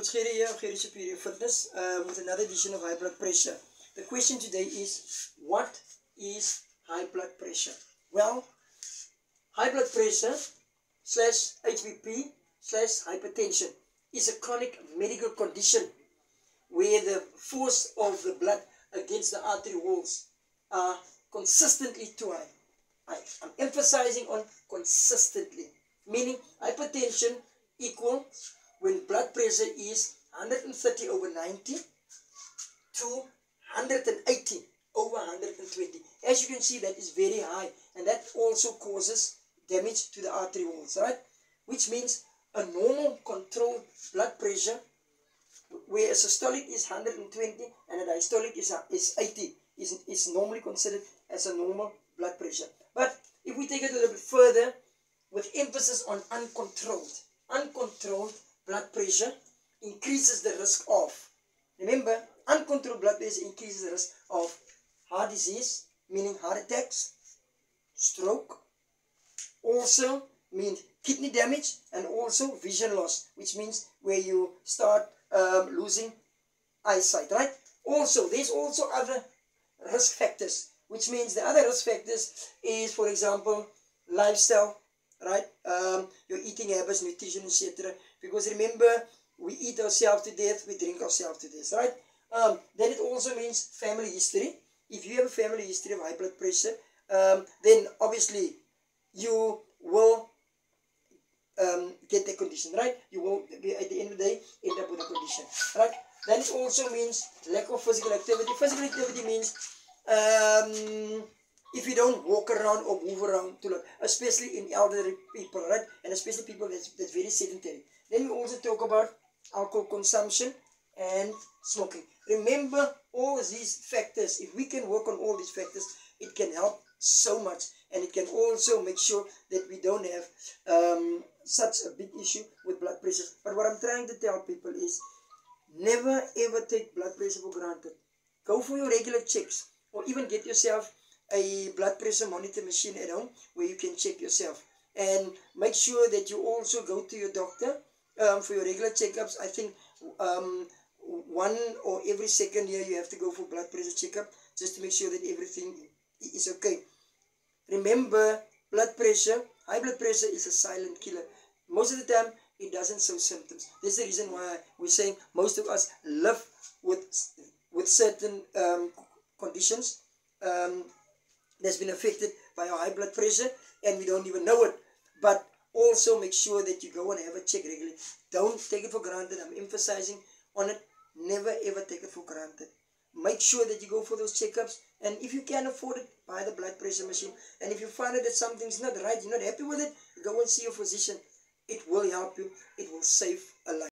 Coach Gerry here, Gerry Superior Fitness, with another edition of high blood pressure. The question today is, what is high blood pressure? Well, high blood pressure slash HBP slash hypertension is a chronic medical condition where the force of the blood against the artery walls are consistently too high. I'm emphasizing on consistently, meaning hypertension equals when blood pressure is 130 over 90 to 180 over 120. As you can see, that is very high, and that also causes damage to the artery walls, right? Which means a normal controlled blood pressure where a systolic is 120 and a diastolic is 80 is normally considered as a normal blood pressure. But if we take it a little bit further, with emphasis on uncontrolled blood pressure increases the risk of, remember, uncontrolled blood pressure increases the risk of heart disease, meaning heart attacks, stroke, also means kidney damage, and also vision loss, which means where you start losing eyesight, right? Also, there's also other risk factors, which means the other risk factors is, for example, lifestyle, right? Your eating habits, nutrition, etc. Because remember, we eat ourselves to death, we drink ourselves to death, right? Then it also means family history. If you have a family history of high blood pressure, then obviously you will get the condition, right? You will be, at the end of the day, end up with a condition, right? Then it also means lack of physical activity. Physical activity means if you don't walk around or move around too lot, especially in elderly people, right? And especially people that's very sedentary. Then we also talk about alcohol consumption and smoking. Remember all these factors. If we can work on all these factors, it can help so much, and it can also make sure that we don't have such a big issue with blood pressure. But what I'm trying to tell people is, never ever take blood pressure for granted. Go for your regular checks, or even get yourself a blood pressure monitor machine at home where you can check yourself. And make sure that you also go to your doctor for your regular checkups. I think one or every second year you have to go for blood pressure checkup, just to make sure that everything is okay. Remember, blood pressure, high blood pressure is a silent killer. Most of the time, it doesn't show symptoms. This is the reason why we're saying most of us live with certain conditions that's been affected by our high blood pressure, and we don't even know it. But also make sure that you go and have a check regularly. Don't take it for granted. I'm emphasizing on it. Never ever take it for granted. Make sure that you go for those checkups, and if you can afford it, buy the blood pressure machine. And if you find out that something's not right, you're not happy with it, go and see your physician. It will help you. It will save a life.